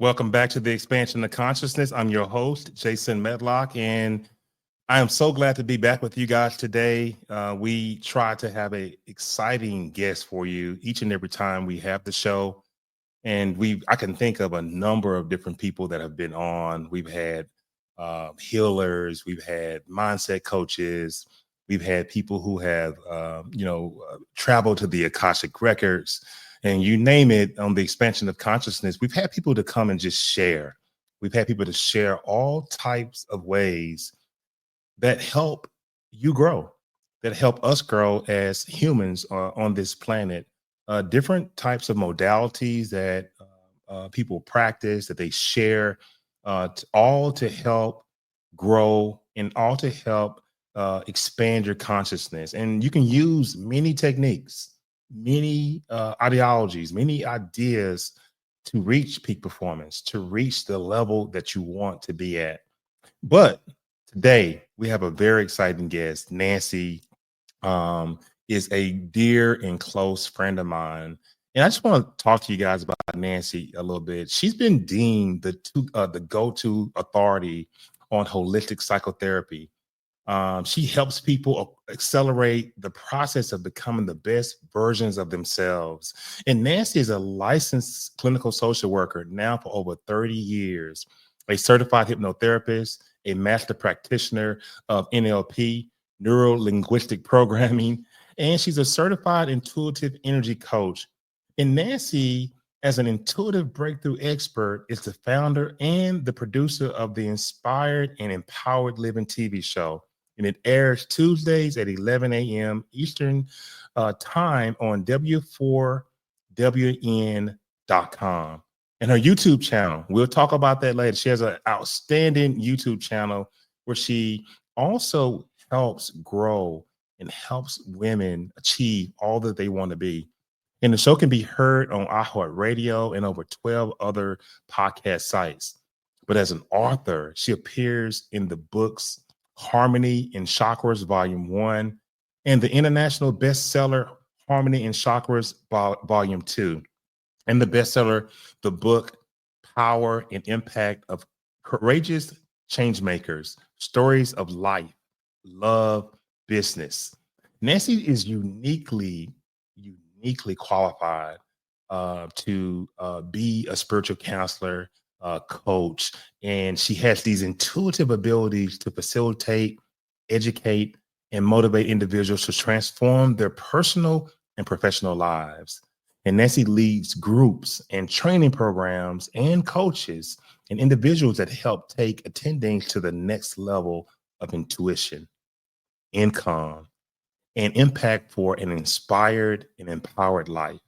Welcome back to the Expansion of Consciousness. I'm your host, Jason Medlock, and I am so glad to be back with you guys today. We try to have an exciting guest for you each and every time we have the show. And I can think of a number of different people that have been on. We've had healers, we've had mindset coaches, we've had people who have, traveled to the Akashic records, and you name it. On the Expansion of Consciousness, we've had people to come and just share. We've had people to share all types of ways that help you grow, that help us grow as humans on this planet. Different types of modalities that people practice, that they share, all to help grow and all to help expand your consciousness. And you can use many techniques, many ideologies, many ideas to reach peak performance, to reach the level that you want to be at. But today we have a very exciting guest. Nanci is a dear and close friend of mine. And I just want to talk to you guys about Nanci a little bit. She's been deemed the go-to authority on holistic psychotherapy. She helps people accelerate the process of becoming the best versions of themselves. And Nanci is a licensed clinical social worker now for over 30 years, a certified hypnotherapist, a master practitioner of NLP, neuro linguistic programming, and she's a certified intuitive energy coach. And Nanci, as an intuitive breakthrough expert, is the founder and the producer of the Inspired and Empowered Living TV show. And it airs Tuesdays at 11 a.m. Eastern time on W4WN.com. And her YouTube channel, we'll talk about that later. She has an outstanding YouTube channel where she also helps grow and helps women achieve all that they want to be. And the show can be heard on iHeartRadio and over 12 other podcast sites. But as an author, she appears in the books Harmony and Chakras, Volume 1, and the international bestseller Harmony and Chakras, Volume 2, and the bestseller, the book Power and Impact of Courageous Changemakers, Stories of Life, Love, Business. Nanci is uniquely qualified to be a spiritual counselor, coach, and she has these intuitive abilities to facilitate, educate, and motivate individuals to transform their personal and professional lives. And Nanci leads groups and training programs and coaches and individuals that help take attendees to the next level of intuition, income, and impact for an inspired and empowered life.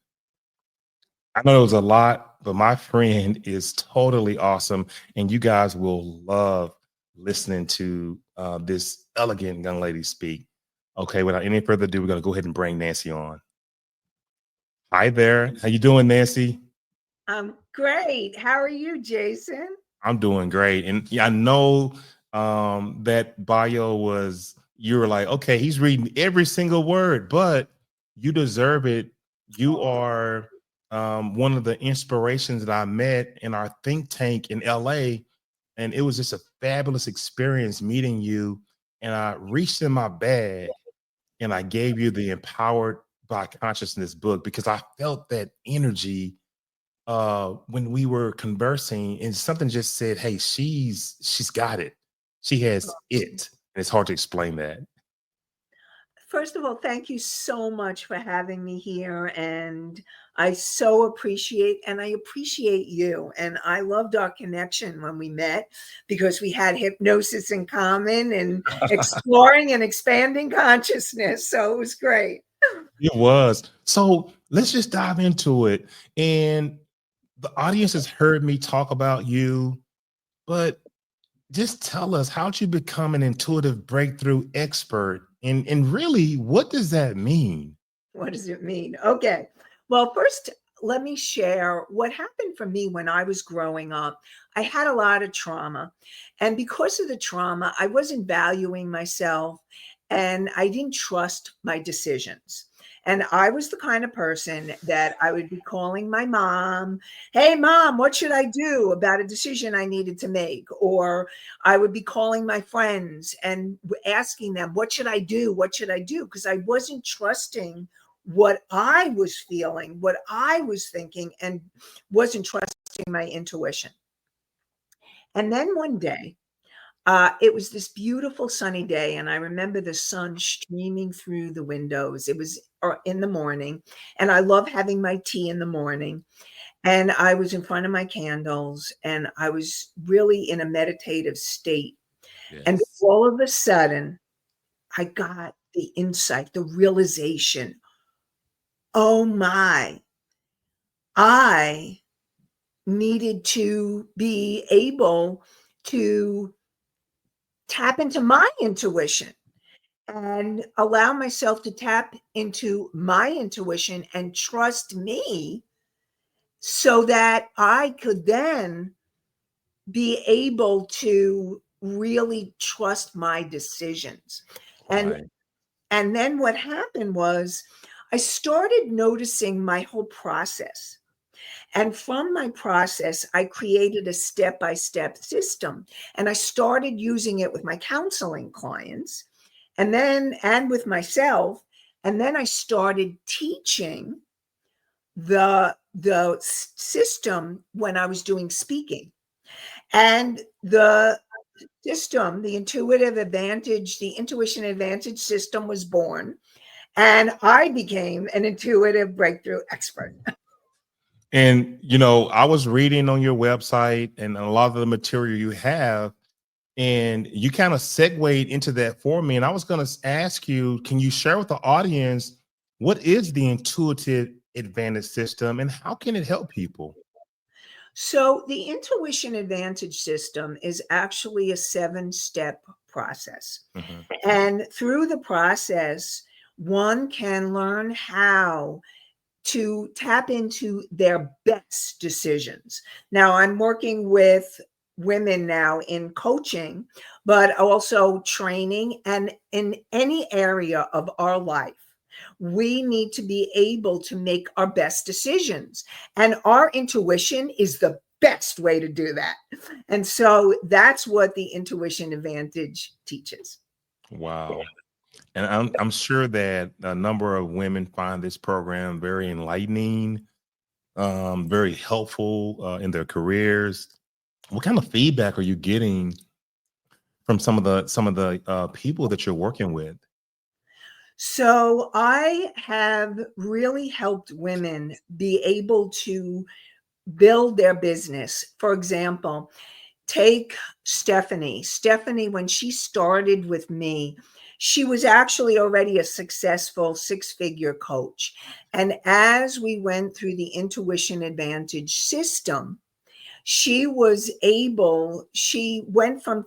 I know it was a lot, but my friend is totally awesome, and you guys will love listening to this elegant young lady speak. Okay, without any further ado, we're going to go ahead and bring Nanci on. Hi there. How you doing, Nanci? I'm great. How are you, Jason? I'm doing great. And yeah, I know that bio was, you were like, okay, he's reading every single word, but you deserve it. You are one of the inspirations that I met in our think tank in LA. And it was just a fabulous experience meeting you. And I reached in my bag and I gave you the Empowered by Consciousness book because I felt that energy when we were conversing, and something just said, hey, she's got it. She has it. And it's hard to explain that. First of all, thank you so much for having me here. And I so appreciate you. And I loved our connection when we met because we had hypnosis in common and exploring and expanding consciousness. So it was great. It was. So let's just dive into it. And the audience has heard me talk about you, but just tell us, how'd you become an intuitive breakthrough expert? And really, what does that mean? What does it mean? Okay. Well, first, let me share what happened for me when I was growing up. I had a lot of trauma. And because of the trauma, I wasn't valuing myself and I didn't trust my decisions. And I was the kind of person that I would be calling my mom, "Hey, mom, what should I do about a decision I needed to make?" Or I would be calling my friends and asking them, "What should I do? What should I do?" Because I wasn't trusting what I was feeling, what I was thinking, and wasn't trusting my intuition. And then one day, it was this beautiful sunny day, and I remember the sun streaming through the windows. It was in the morning, and I love having my tea in the morning. And I was in front of my candles, and I was really in a meditative state. And Yes. all of a sudden, I got the insight, the realization, oh my, I needed to be able to tap into my intuition and allow myself to tap into my intuition and trust me so that I could then be able to really trust my decisions. And Right. and then what happened was I started noticing my whole process. And from my process, I created a step-by-step system, and I started using it with my counseling clients and with myself. And then I started teaching the system when I was doing speaking. And the system, the intuition advantage system was born, and I became an intuitive breakthrough expert. And I was reading on your website and a lot of the material you have, and you kind of segued into that for me. And I was going to ask you, can you share with the audience what is the intuitive advantage system and how can it help people? So the intuition advantage system is actually a 7-step process. Mhm. And through the process, one can learn how to tap into their best decisions. Now, I'm working with women now in coaching, but also training, and in any area of our life. We need to be able to make our best decisions. And our intuition is the best way to do that. And so that's what the intuition advantage teaches. Wow. And I'm sure that a number of women find this program very enlightening, very helpful in their careers. What kind of feedback are you getting from some of the people that you're working with? So I have really helped women be able to build their business. For example, take Stephanie. Stephanie, when she started with me, she was actually already a successful 6-figure coach. And as we went through the intuition advantage system, she went from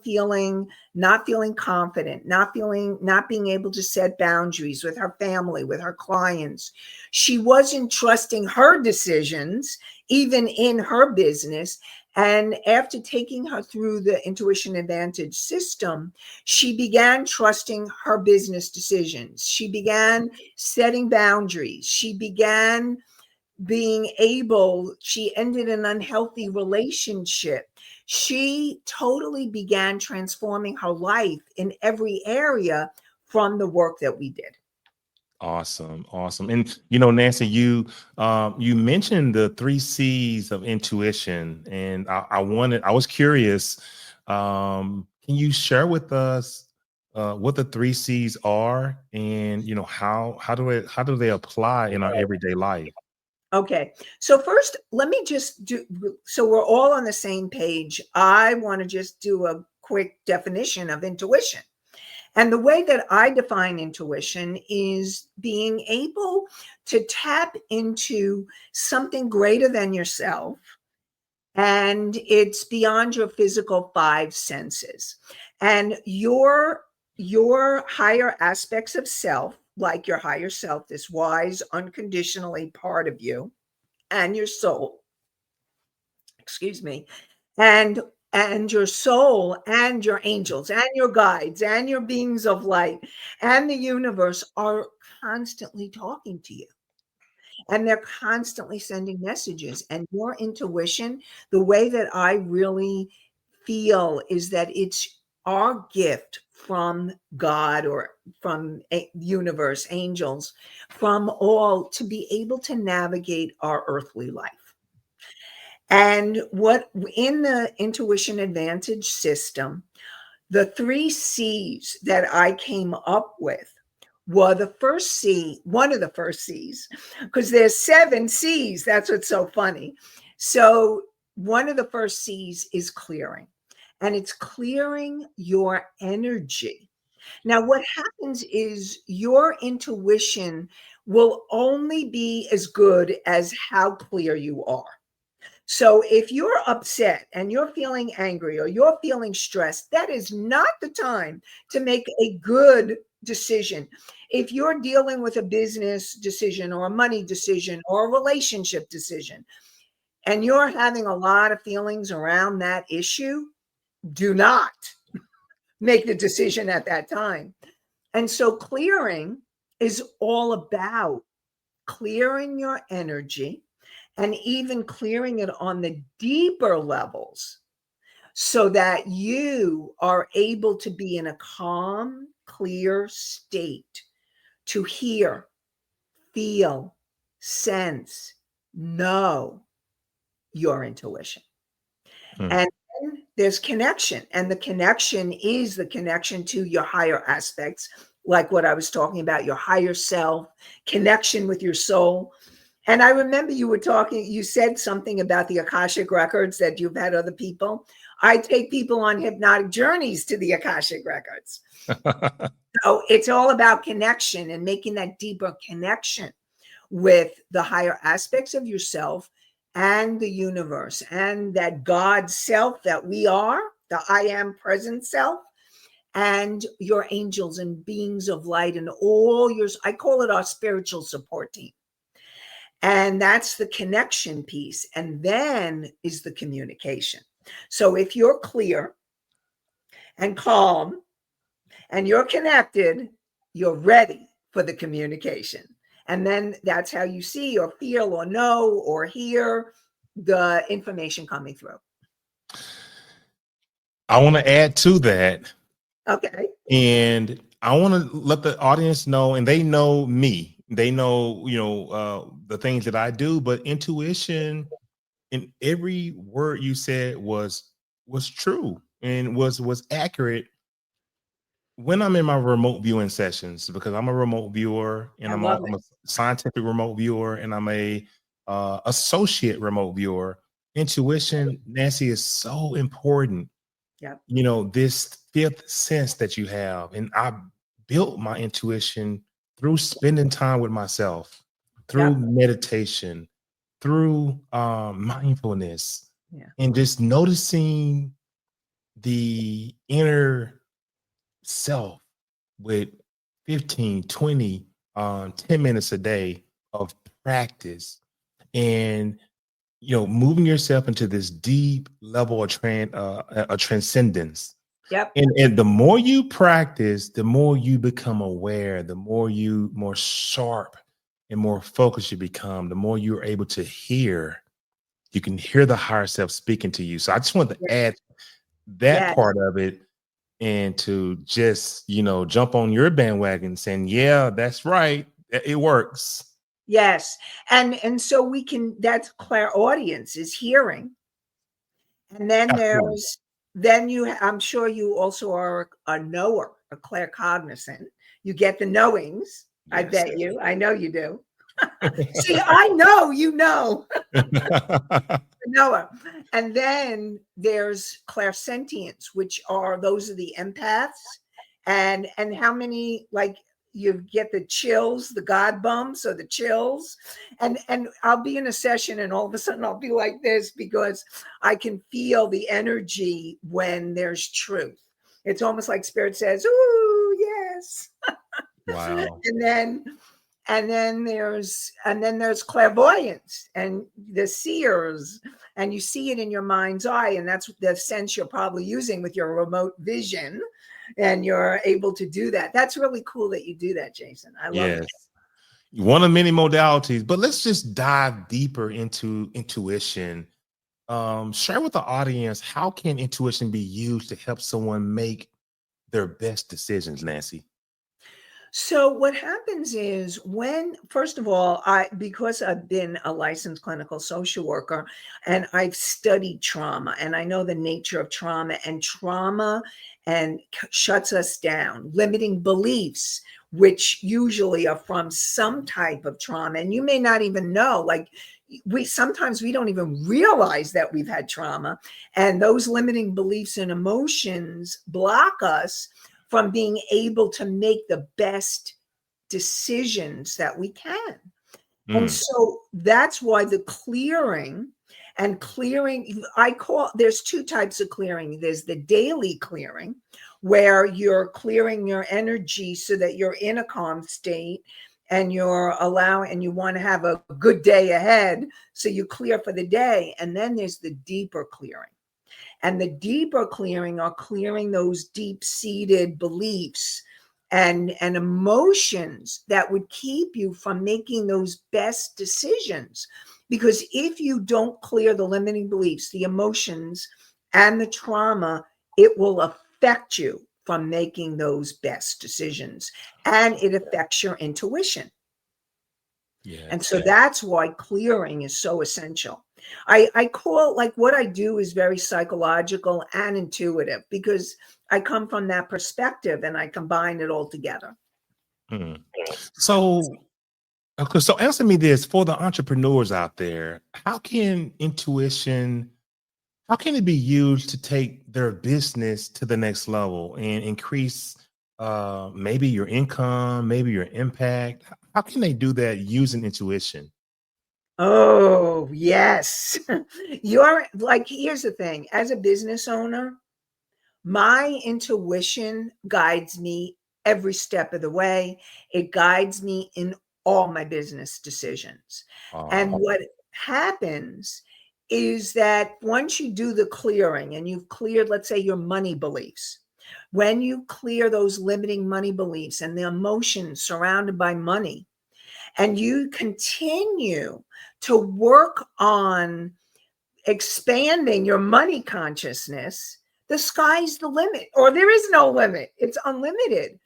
not feeling confident, not being able to set boundaries with her family, with her clients. She wasn't trusting her decisions, even in her business. And after taking her through the intuition advantage system, she began trusting her business decisions. She began setting boundaries. She ended an unhealthy relationship. She totally began transforming her life in every area from the work that we did. Awesome, awesome. And Nancy, you mentioned the 3 C's of intuition, and I was curious. Can you share with us what the 3 C's are, and how do they apply in our everyday life? Okay. So first, let me just do, so we're all on the same page. I want to just do a quick definition of intuition. And the way that I define intuition is being able to tap into something greater than yourself, and it's beyond your physical 5 senses. And your higher aspects of self, like your higher self, this wise, unconditionally part of you, and your soul, excuse me, and and your soul and your angels and your guides and your beings of light and the universe are constantly talking to you. And they're constantly sending messages. And your intuition, the way that I really feel is that it's our gift from God or from a universe, angels, from all to be able to navigate our earthly life. And what in the intuition advantage system, the 3 C's that I came up with were the first C, one of the first C's, because there's 7 C's. That's what's so funny. So one of the first C's is clearing, and it's clearing your energy. Now, what happens is your intuition will only be as good as how clear you are. So if you're upset and you're feeling angry or you're feeling stressed, that is not the time to make a good decision. If you're dealing with a business decision or a money decision or a relationship decision, and you're having a lot of feelings around that issue, do not make the decision at that time. And so clearing is all about clearing your energy and even clearing it on the deeper levels so that you are able to be in a calm, clear state to hear, feel, sense, know your intuition. Hmm. And then there's connection, and the connection is the connection to your higher aspects, like what I was talking about, your higher self, connection with your soul. And I remember you were talking, you said something about the Akashic records that you've had other people. I take people on hypnotic journeys to the Akashic records. So it's all about connection and making that deeper connection with the higher aspects of yourself and the universe and that God self that we are, the I am present self, and your angels and beings of light and all yours. I call it our spiritual support team. And that's the connection piece. And then is the communication. So if you're clear and calm and you're connected, you're ready for the communication. And then that's how you see or feel or know or hear the information coming through. I want to add to that. Okay. And I want to let the audience know, and they know me. They know, the things that I do, but intuition in every word you said was true and was accurate when I'm in my remote viewing sessions, because I'm a remote viewer and I I'm love a it. scientific remote viewer and I'm a associate remote viewer. Intuition, Nancy, is so important. Yep. This 5th sense that you have, and I built my intuition through spending time with myself, through Yep. meditation, through mindfulness, Yeah. and just noticing the inner self with 15, 20, 10 minutes a day of practice, and moving yourself into this deep level of transcendence. Yep. And the more you practice, the more you become aware, the more sharp and more focused you become, the more you're able to hear. You can hear the higher self speaking to you. So I just want to add that Yes. part of it, and to just, jump on your bandwagon saying, yeah, that's right. It works. Yes. And so we can, that's clairaudience is hearing. And then Absolutely. I'm sure you also are a knower, a claircognizant. You get the knowings. I Yes. bet you. I know you do. See, I know you know. Knower. And then there's clairsentience, which are those are the empaths. And how many, like, you get the chills, the God bumps or the chills. And I'll be in a session and all of a sudden I'll be like this because I can feel the energy when there's truth. It's almost like spirit says, ooh, yes. Wow. and then there's clairvoyance and the seers, and you see it in your mind's eye, and that's the sense you're probably using with your remote vision, and you're able to do that. That's really cool that you do that, Jason. I love it. Yes. One of many modalities, but let's just dive deeper into intuition. Share with the audience, how can intuition be used to help someone make their best decisions, Nanci? So what happens is, first of all, because I've been a licensed clinical social worker and I've studied trauma and I know the nature of trauma and shuts us down, limiting beliefs, which usually are from some type of trauma. And you may not even know, like sometimes we don't even realize that we've had trauma, and those limiting beliefs and emotions block us from being able to make the best decisions that we can. And so that's why the clearing, there's two types of clearing. There's the daily clearing, where you're clearing your energy so that you're in a calm state and you want to have a good day ahead. So you clear for the day. And then there's the deeper clearing. And the deeper clearing are clearing those deep-seated beliefs and emotions that would keep you from making those best decisions. Because if you don't clear the limiting beliefs, the emotions, and the trauma, it will affect you from making those best decisions. And it affects your intuition. Yeah. And so that's why clearing is so essential. I call, like, what I do is very psychological and intuitive, because I come from that perspective and I combine it all together. So answer me this, for the entrepreneurs out there, how can it be used to take their business to the next level and increase maybe your income, maybe your impact? How can they do that using intuition? Oh, yes. Here's the thing. As a business owner, my intuition guides me every step of the way. It guides me in all my business decisions. And what happens is that once you do the clearing and you've cleared, let's say, your money beliefs, when you clear those limiting money beliefs and the emotions surrounded by money, and you continue to work on expanding your money consciousness, the sky's the limit, or there is no limit. It's unlimited.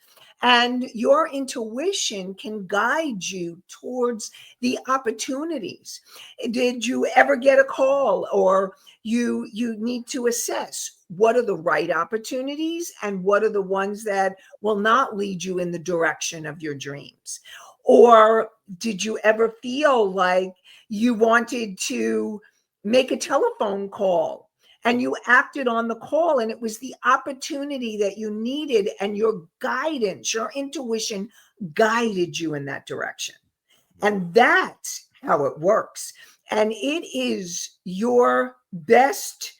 And your intuition can guide you towards the opportunities. Did you ever get a call, or you need to assess what are the right opportunities and what are the ones that will not lead you in the direction of your dreams? Or did you ever feel like you wanted to make a telephone call and you acted on the call and it was the opportunity that you needed, and your guidance, your intuition guided you in that direction? And that's how it works. And it is your best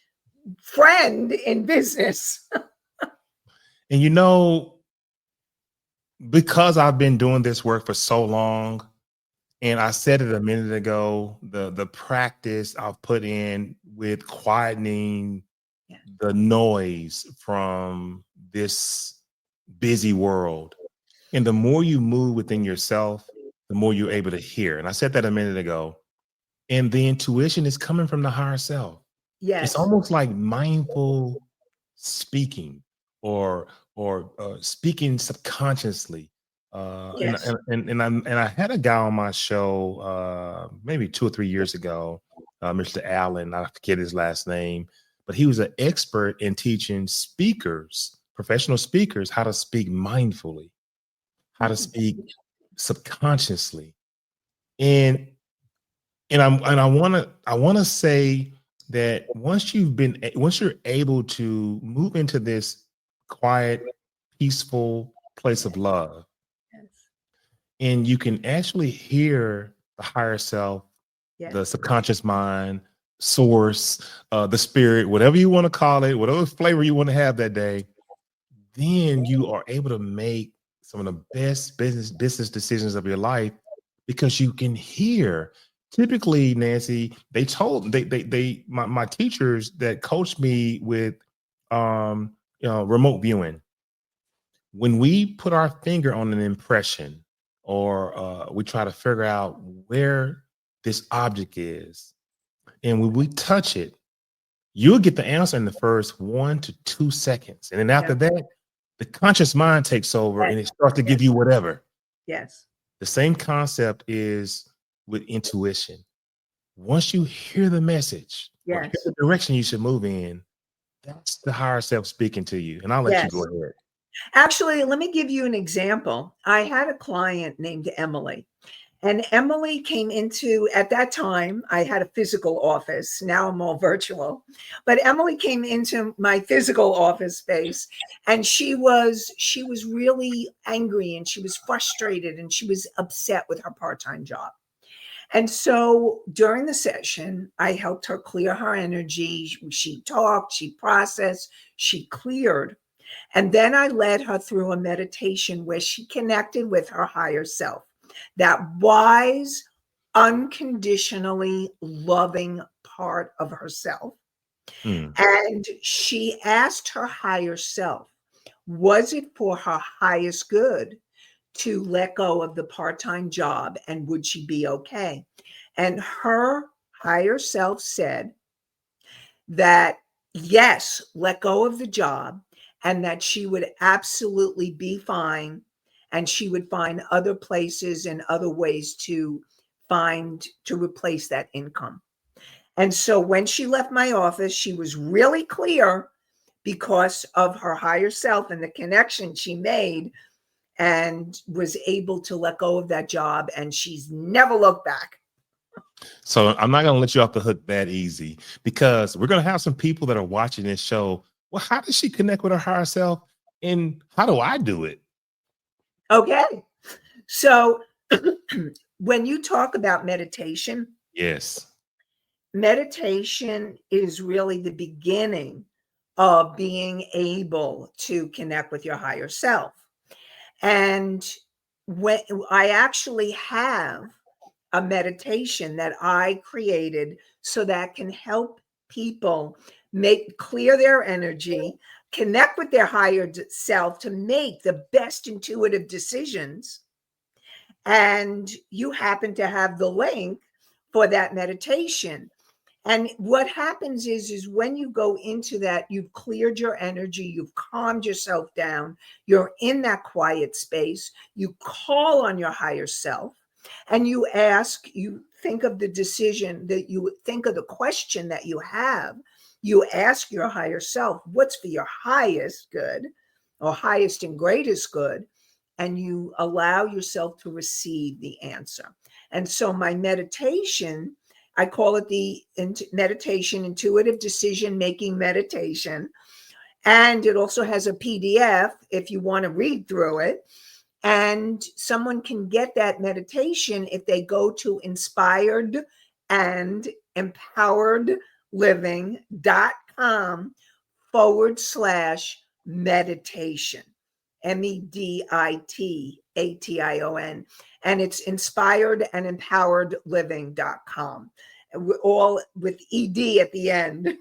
friend in business. And because I've been doing this work for so long, and I said it a minute ago, the practice I've put in with quietening the noise from this busy world. And the more you move within yourself, the more you're able to hear. And I said that a minute ago. And the intuition is coming from the higher self. It's Yes. almost like mindful speaking, or speaking subconsciously. Yes. And I had a guy on my show maybe 2 or 3 years ago, Mr. Allen. I forget his last name, but he was an expert in teaching professional speakers, how to speak mindfully, how to speak subconsciously. And I want to say that once you're able to move into this quiet, peaceful place of love, and you can actually hear the higher self, the subconscious mind, source, the spirit, whatever you want to call it, whatever flavor you want to have that day, then you are able to make some of the best business decisions of your life because you can hear. Typically, Nancy, my teachers that coached me with remote viewing, when we put our finger on an impression, or we try to figure out where this object is, and when we touch it, you'll get the answer in the first 1 to 2 seconds. And then after that, the conscious mind takes over and it starts to give you whatever. Yes. The same concept is with intuition. Once you hear the message, or hear the direction you should move in, that's the higher self speaking to you. And I'll let you go ahead. Actually, let me give you an example. I had a client named Emily. And Emily came into, at that time, I had a physical office. Now I'm all virtual. But Emily came into my physical office space, and she was really angry, and she was frustrated, and she was upset with her part-time job. And so during the session, I helped her clear her energy. She talked, she processed, she cleared. And then I led her through a meditation where she connected with her higher self, that wise, unconditionally loving part of herself. And she asked her higher self, was it for her highest good to let go of the part-time job, and would she be okay? And her higher self said that yes, let go of the job, and that she would absolutely be fine, and she would find other places and other ways to replace that income. And so when she left my office, she was really clear because of her higher self and the connection she made, and was able to let go of that job, and she's never looked back. So I'm not going to let you off the hook that easy, because we're going to have some people that are watching this show. Well, how does she connect with her higher self, and how do I do it? Okay. So when you talk about meditation, meditation is really the beginning of being able to connect with your higher self. And when I actually have a meditation that I created so that can help people clear their energy, connect with their higher self to make the best intuitive decisions. And you happen to have the link for that meditation. And what happens is when you go into that, you've cleared your energy, you've calmed yourself down, you're in that quiet space, you call on your higher self, and you think of the decision that you think of the question that you have. You ask your higher self, what's for your highest good, or highest and greatest good? And you allow yourself to receive the answer. And so my meditation, I call it the meditation, intuitive decision making meditation. And it also has a PDF if you want to read through it. And someone can get that meditation if they go to inspiredandempoweredliving.com/meditation. MEDITATION. And it's inspiredandempoweredliving.com. All with ED at the end.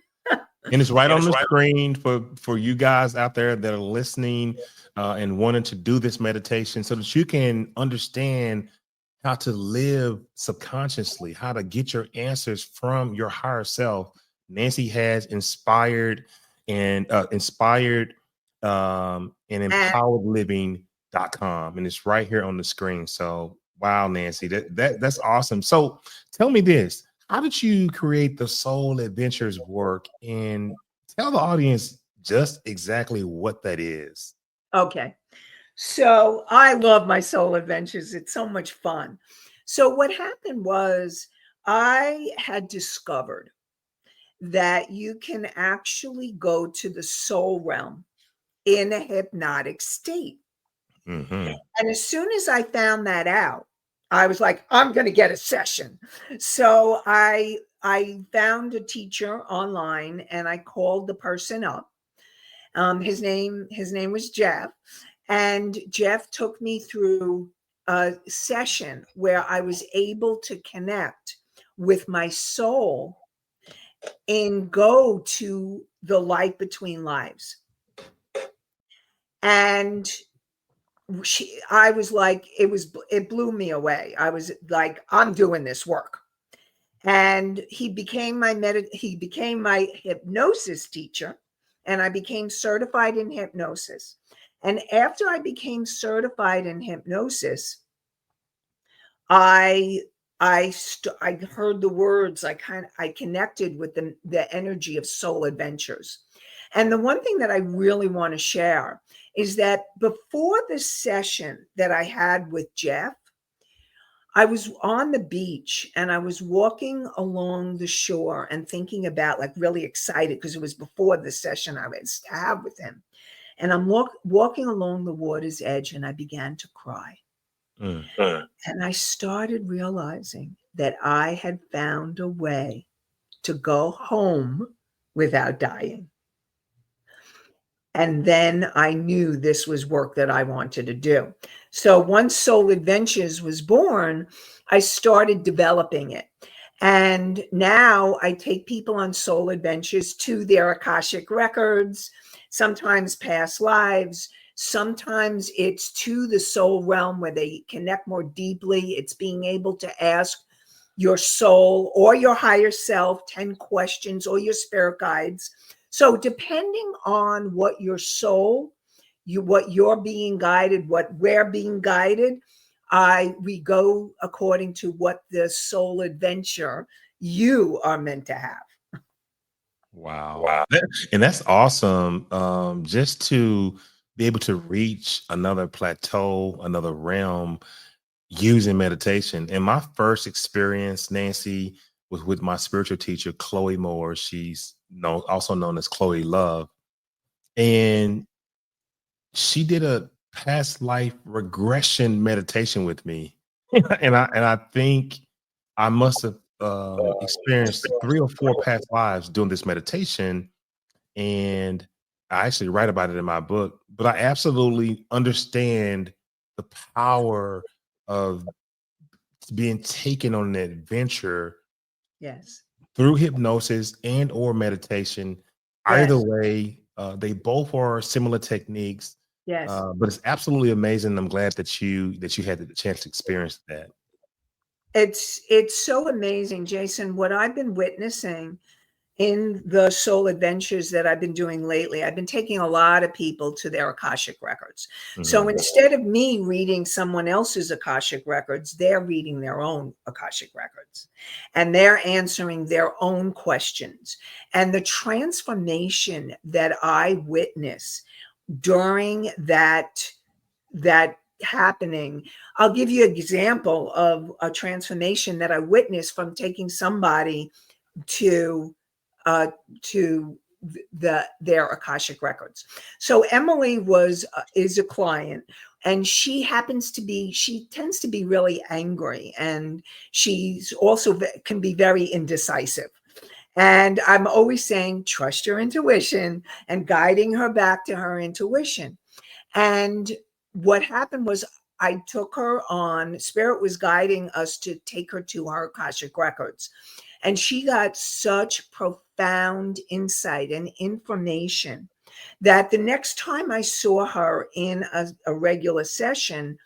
And it's right on the screen for you guys out there that are listening and wanting to do this meditation, so that you can understand how to live subconsciously, how to get your answers from your higher self. Nanci has inspired and empoweredliving.com, and it's right here on the screen. So wow, Nanci, that's awesome. So tell me this. How did you create the Soul Adventures work? And tell the audience just exactly what that is. Okay. So I love my Soul Adventures. It's so much fun. So what happened was I had discovered that you can actually go to the soul realm in a hypnotic state. And as soon as I found that out, I was like, I'm going to get a session. So I found a teacher online, and I called the person up. His name was Jeff, and Jeff took me through a session where I was able to connect with my soul and go to the light between lives. And I was like, it blew me away. I was like, I'm doing this work. And he became my hypnosis teacher, and I became certified in hypnosis. And after I became certified in hypnosis, I heard the words. I connected with the energy of soul adventures. And the one thing that I really want to share is that before the session that I had with Jeff, I was on the beach and I was walking along the shore and thinking about, like, really excited because it was before the session I was to have with him. And I'm walking along the water's edge and I began to cry. And I started realizing that I had found a way to go home without dying. And then I knew this was work that I wanted to do. So once Soul Adventures was born, I started developing it. And now I take people on soul adventures to their Akashic records, sometimes past lives. Sometimes it's to the soul realm where they connect more deeply. It's being able to ask your soul or your higher self 10 questions, or your spirit guides. So depending on what your soul, what you're being guided, what we're being guided, we go according to what the soul adventure you are meant to have. Wow. And that's awesome. Just to be able to reach another plateau, another realm using meditation. And my first experience, Nanci, was with my spiritual teacher, Chloe Moore. She's also known as Chloe Love. And she did a past life regression meditation with me. And I think I must have experienced 3 or 4 past lives doing this meditation. And I actually write about it in my book, but I absolutely understand the power of being taken on an adventure Yes. through hypnosis and or meditation. Yes. Either way, they both are similar techniques. Yes. But it's absolutely amazing. I'm glad that you had the chance to experience that. It's so amazing, Jason, what I've been witnessing in the soul adventures that I've been doing lately. I've been taking a lot of people to their Akashic records. So instead of me reading someone else's Akashic records, they're reading their own Akashic records, and they're answering their own questions. And the transformation that I witness during that happening. I'll give you an example of a transformation that I witnessed from taking somebody to their Akashic records. So Emily is a client, and she tends to be really angry, and she's also can be very indecisive. And I'm always saying, trust your intuition, and guiding her back to her intuition. And what happened was, I took her on, Spirit was guiding us to take her to her Akashic records. And she got such profound insight and information that the next time I saw her in a regular session,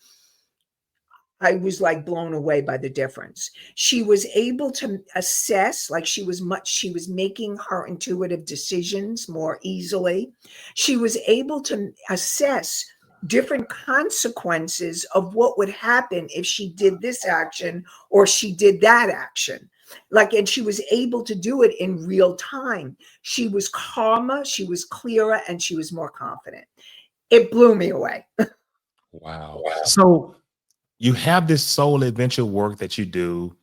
I was like blown away by the difference. She was able to assess, like she was making her intuitive decisions more easily. She was able to assess different consequences of what would happen if she did this action or she did that action. And she was able to do it in real time. She was calmer, she was clearer, and she was more confident. It blew me away. Wow. So you have this soul adventure work that you do,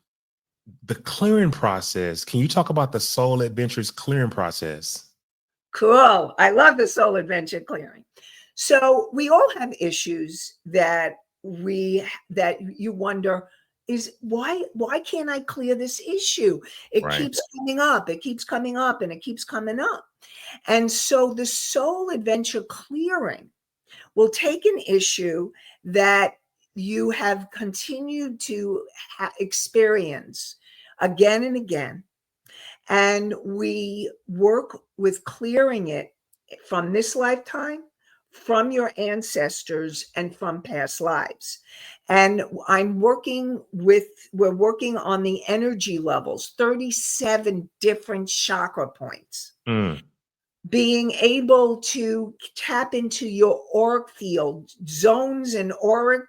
the clearing process. Can you talk about the soul adventures clearing process? Cool. I love the soul adventure clearing. So we all have issues that you wonder, is why can't I clear this issue? It keeps coming up, it keeps coming up, and it keeps coming up. And so the soul adventure clearing will take an issue that you have continued to experience again and again. And we work with clearing it from this lifetime, from your ancestors, and from past lives. And we're working on the energy levels, 37 different chakra points. Mm. Being able to tap into your auric field, zones and auric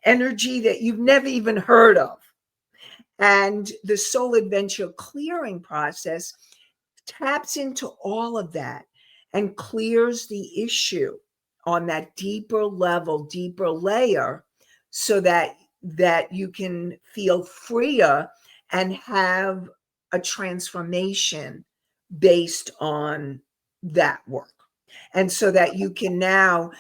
energy that you've never even heard of. And the soul adventure clearing process taps into all of that and clears the issue on that deeper level, deeper layer, so that you can feel freer and have a transformation based on that work. And so that you can now,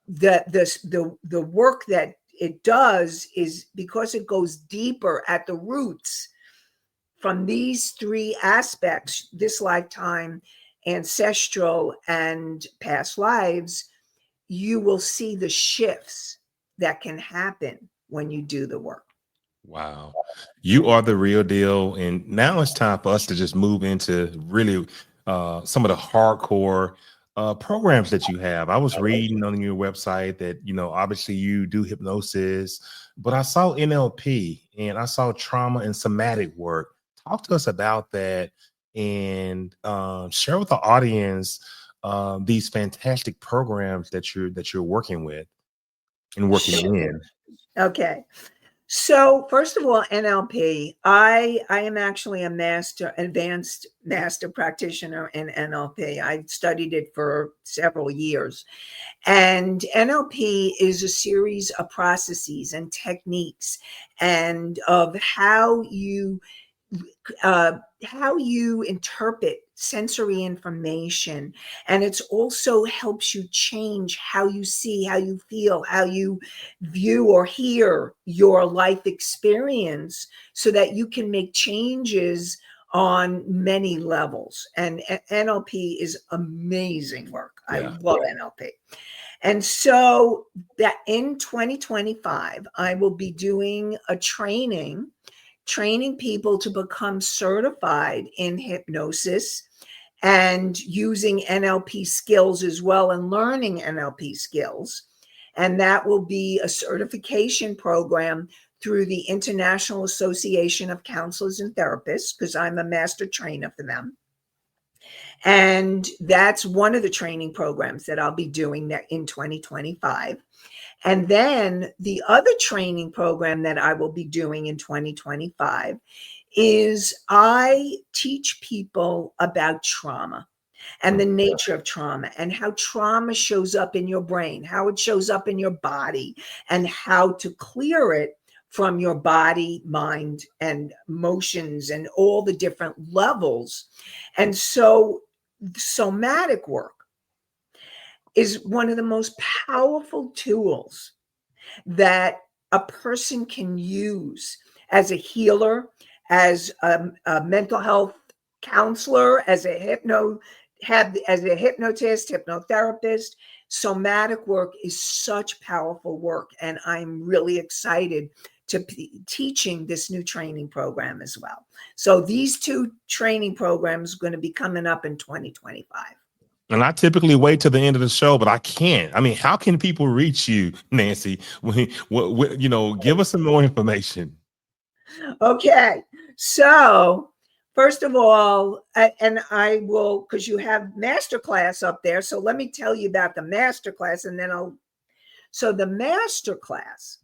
the work that it does is, because it goes deeper at the roots from these three aspects, this lifetime, ancestral, and past lives, you will see the shifts that can happen when you do the work. Wow. You are the real deal. And now it's time for us to just move into really some of the hardcore programs that you have. I was reading on your website that, obviously you do hypnosis, but I saw NLP and I saw trauma and somatic work. Talk to us about that and share with the audience these fantastic programs that you're working with and working in. Okay. So first of all, NLP, I am actually a advanced master practitioner in NLP. I studied it for several years. And NLP is a series of processes and techniques and of how you interpret sensory information. And it's also helps you change how you see, how you feel, how you view or hear your life experience, so that you can make changes on many levels. And NLP is amazing work. I Yeah. love NLP. And so that in 2025, I will be doing a training people to become certified in hypnosis and using NLP skills as well, and learning NLP skills. And that will be a certification program through the International Association of Counselors and Therapists, because I'm a master trainer for them. And that's one of the training programs that I'll be doing in 2025. And then the other training program that I will be doing in 2025 is I teach people about trauma and the nature of trauma, and how trauma shows up in your brain, how it shows up in your body, and how to clear it from your body, mind, and emotions, and all the different levels. And so somatic work is one of the most powerful tools that a person can use as a healer, as a mental health counselor, as a hypnotist, hypnotherapist. Somatic work is such powerful work, and I'm really excited to be teaching this new training program as well. So these two training programs are going to be coming up in 2025. And I typically wait till the end of the show, but I can't. I mean, how can people reach you, Nanci? Give us some more information. Okay. So first of all, and I will, because you have masterclass up there. So let me tell you about the masterclass, and then so the masterclass,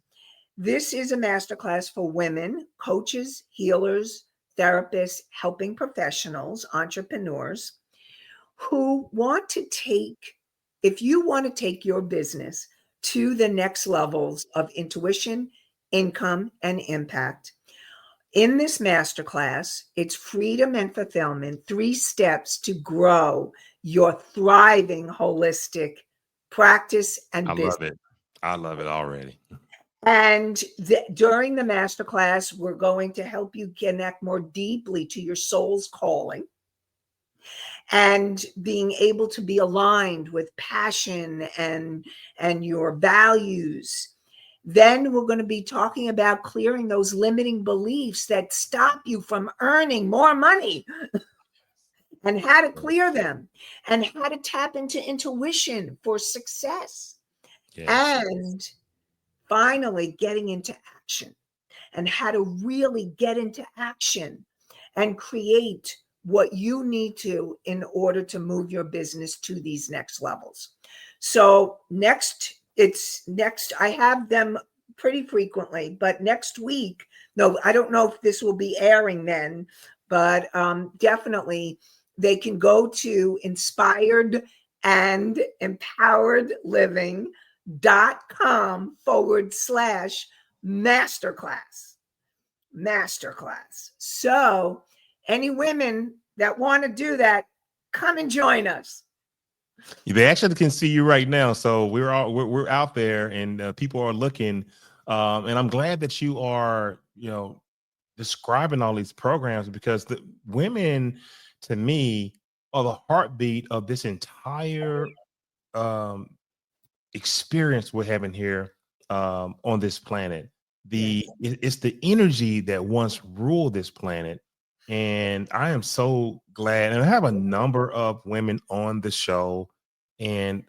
this is a masterclass for women, coaches, healers, therapists, helping professionals, entrepreneurs who want to if you want to take your business to the next levels of intuition, income, and impact. In this masterclass, it's freedom and fulfillment, 3 steps to grow your thriving holistic practice and business. I love it already. And during the masterclass, we're going to help you connect more deeply to your soul's calling and being able to be aligned with passion and your values. Then we're going to be talking about clearing those limiting beliefs that stop you from earning more money and how to clear them and how to tap into intuition for success. Yes. And finally, getting into action and how to really get into action and create what you need to in order to move your business to these next levels. So I have them pretty frequently, but next week, no, I don't know if this will be airing then, but definitely they can go to inspired and empowered living.com/masterclass. So any women that want to do that, come and join us. They actually can see you right now, so we're out there, and people are looking. And I'm glad that you are, describing all these programs, because the women, to me, are the heartbeat of this entire um, experience we're having here on this planet. It's the energy that once ruled this planet. And I am so glad. And I have a number of women on the show, and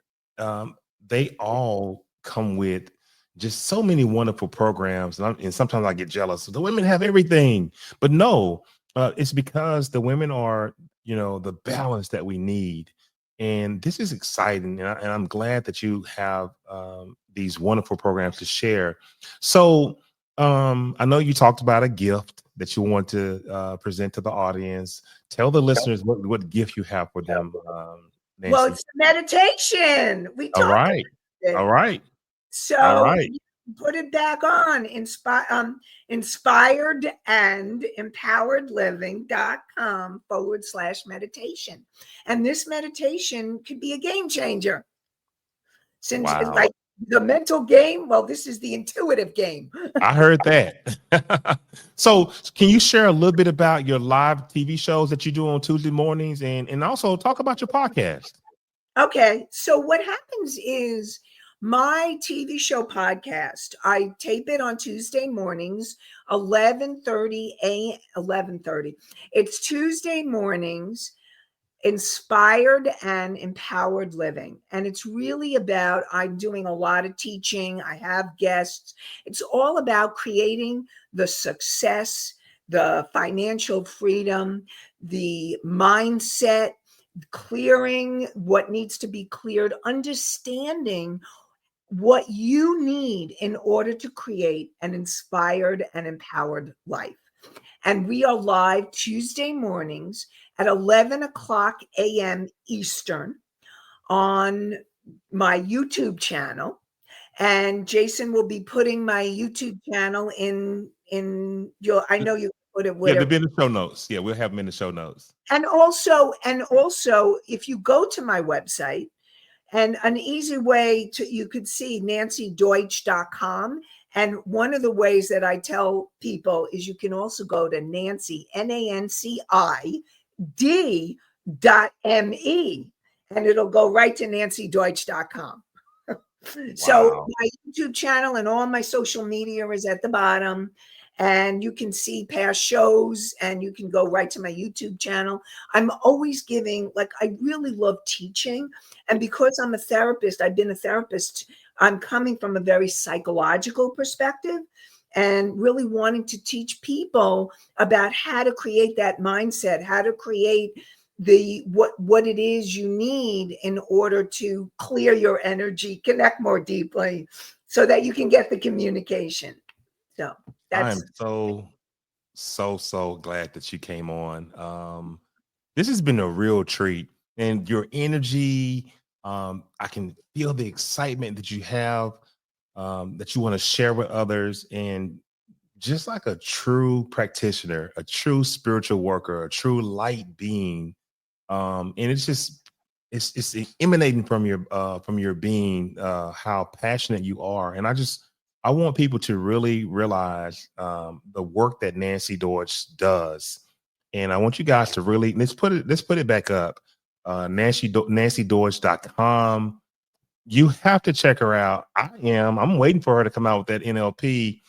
they all come with just so many wonderful programs. And sometimes I get jealous. The women have everything, but no, it's because the women are, the balance that we need. And this is exciting. And I'm glad that you have these wonderful programs to share. So I know you talked about a gift that you want to present to the audience. Tell the listeners what gift you have for them, Nanci. Well, it's meditation. We All talked right. about it. All right. So All right. put it back on. Inspired and empowered living.com/meditation. And this meditation could be a game changer. Since it's like the mental game, well, this is the intuitive game. I heard that. So can you share a little bit about your live TV shows that you do on Tuesday mornings, and also talk about your podcast? Okay. So what happens is my TV show podcast, I tape it on Tuesday mornings, 11:30 a.m. 11:30. It's Tuesday mornings, inspired and empowered living. And it's really about, I'm doing a lot of teaching. I have guests. It's all about creating the success, the financial freedom, the mindset, clearing what needs to be cleared, understanding what you need in order to create an inspired and empowered life. And we are live Tuesday mornings at 11 o'clock a.m. Eastern on my YouTube channel. And Jason will be putting my YouTube channel in your, I know you put it where. Yeah, they'll be in the show notes. Yeah, we'll have them in the show notes. And also, if you go to my website, and an easy way you could see nancideutsch.com. And one of the ways that I tell people is you can also go to Nanci, NANCID.me, and it'll go right to nancideutsch.com. So my YouTube channel and all my social media is at the bottom, and you can see past shows, and you can go right to my YouTube channel. I'm always giving, I really love teaching. And because I'm a therapist, I've been a therapist, I'm coming from a very psychological perspective and really wanting to teach people about how to create that mindset, how to create what it is you need in order to clear your energy, connect more deeply so that you can get the communication. So I'm so glad that you came on. This has been a real treat, and your energy, I can feel the excitement that you have, that you want to share with others, and just like a true practitioner, a true spiritual worker, a true light being. And it's emanating from your being, how passionate you are. And I want people to really realize the work that Nanci Deutsch does. And I want you guys to really, let's put it back up. NanciDeutsch.com. You have to check her out. I'm waiting for her to come out with that NLP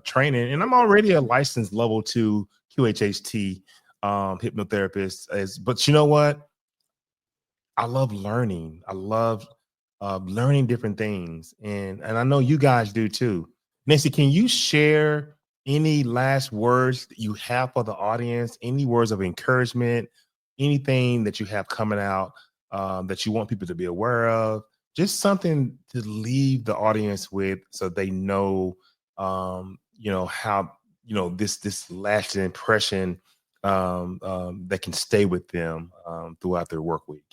training, and I'm already a licensed level 2 QHHT hypnotherapist. But you know what? I love learning. I love learning different things, and I know you guys do too. Nancy, can you share any last words that you have for the audience? Any words of encouragement? Anything that you have coming out that you want people to be aware of? Just something to leave the audience with, so they know, how this lasting impression that can stay with them throughout their work week.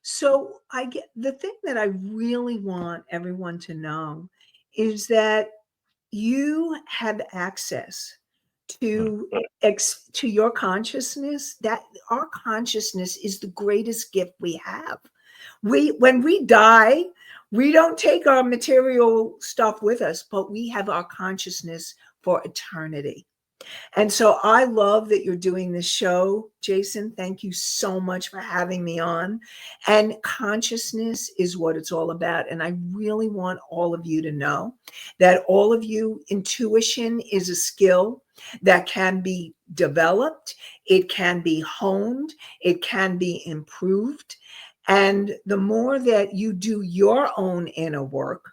So I get the thing that I really want everyone to know is that you have access Mm. to to your consciousness. That our consciousness is the greatest gift we have. When we die, we don't take our material stuff with us, but we have our consciousness for eternity. And so I love that you're doing this show, Jason. Thank you so much for having me on. And consciousness is what it's all about. And I really want all of you to know that all of you, intuition is a skill that can be developed, it can be honed, it can be improved. And the more that you do your own inner work,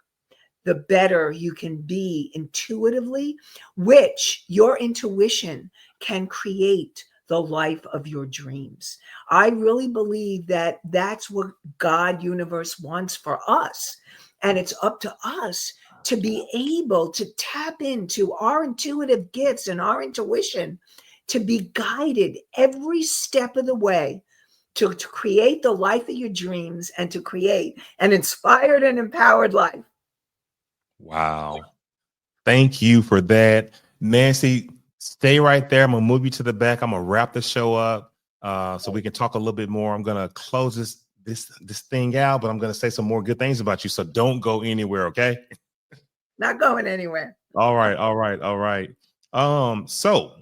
the better you can be intuitively, which your intuition can create the life of your dreams. I really believe that that's what God universe wants for us. And it's up to us to be able to tap into our intuitive gifts and our intuition to be guided every step of the way to create the life of your dreams and to create an inspired and empowered life. Wow. Thank you for that. Nancy, stay right there. I'm gonna move you to the back. I'm gonna wrap the show up so we can talk a little bit more. I'm gonna close this thing out, but I'm gonna say some more good things about you. So don't go anywhere, okay? Not going anywhere. All right, all right, all right. So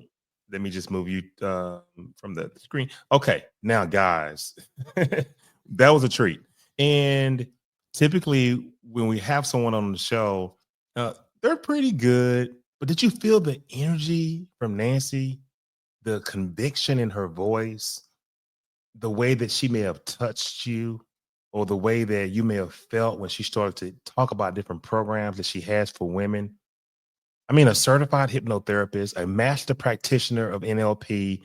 let me just move you from the screen. Okay, now guys, that was a treat. And typically when we have someone on the show, uh, they're pretty good. But did you feel the energy from Nancy, the conviction in her voice, the way that she may have touched you, or the way that you may have felt when she started to talk about different programs that she has for women? I mean, a certified hypnotherapist, a master practitioner of NLP,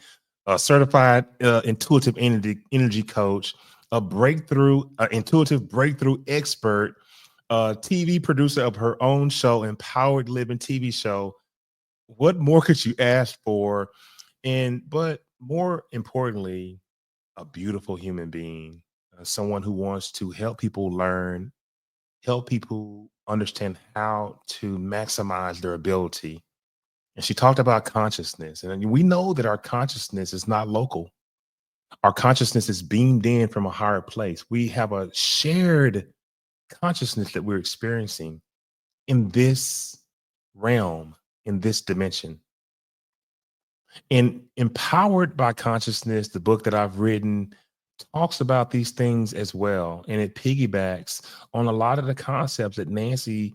a certified intuitive energy coach, a intuitive breakthrough expert, a TV producer of her own show, Empowered Living TV show. What more could you ask for? But more importantly, a beautiful human being, someone who wants to help people learn, help people understand how to maximize their ability. And she talked about consciousness. And we know that our consciousness is not local. Our consciousness is beamed in from a higher place. We have a shared consciousness that we're experiencing in this realm, in this dimension. And Empowered by Consciousness, the book that I've written, talks about these things as well. And it piggybacks on a lot of the concepts that Nancy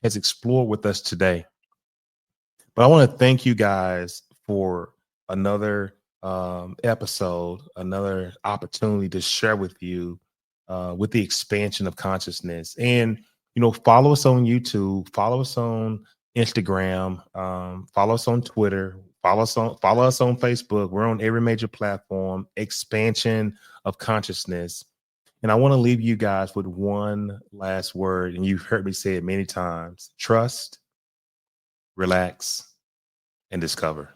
has explored with us today. But I want to thank you guys for another episode, another opportunity to share with you with the expansion of consciousness. And, follow us on YouTube, follow us on Instagram, follow us on Twitter, follow us on Facebook. We're on every major platform. Expansion of consciousness. And I want to leave you guys with one last word, and you've heard me say it many times: trust, relax, and discover.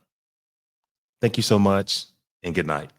Thank you so much, and good night.